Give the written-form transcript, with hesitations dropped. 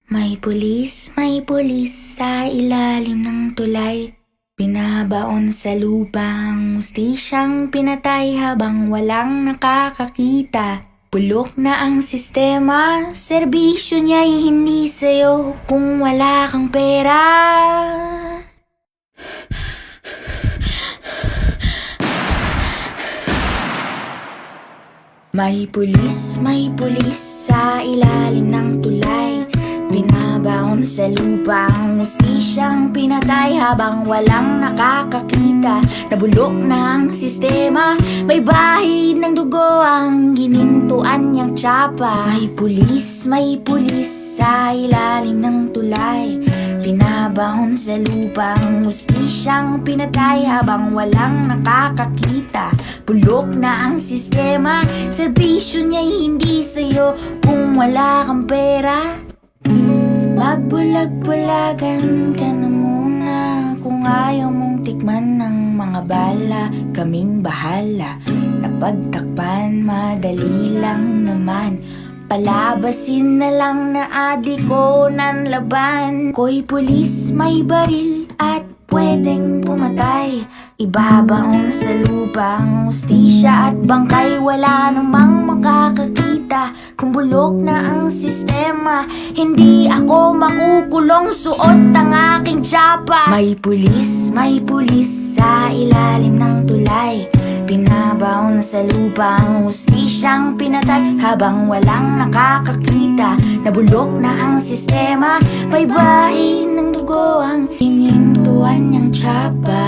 May pulis sa ilalim ng tulay. Binabaon sa lupa ang hustisyang pinatay habang walang nakakakita. Bulok na ang sistema, serbisyo niya'y hindi sa'yo kung wala kang pera. May pulis sa ilalim ng tulay. Binabaon sa lupa ang hustisyang pinatay habang walang nakakakita. Nabulok na ang sistema, may bahid ng dugo ang ginintuan niyang tsapa. May pulis sa ilalim ng tulay. Binabaon sa lupa ang hustisyang pinatay habang walang nakakakita. Bulok na ang sistema, serbisyo niya'y hindi sa'yo kung wala kang pera. Magbulag-bulagan ka na muna kung ayaw mong tikman ng mga bala. Kaming bahala, napagtakpan madali lang naman. Palabasin na lang na adik ko ng laban. Ko'y pulis, may baril at pwedeng pumatay. Ibabaon sa lupa ang hustisya at bangkay. Wala namang makakakita kung bulok na ang sistema. Hindi ako makukulong, suot ang aking tsapa. May pulis sa ilalim ng tulay. Binabaon sa lupa ang hustisyang pinatay habang walang nakakakita. Nabulok na ang sistema, may bahid ng dugo ang hinintuan niyang tsapa.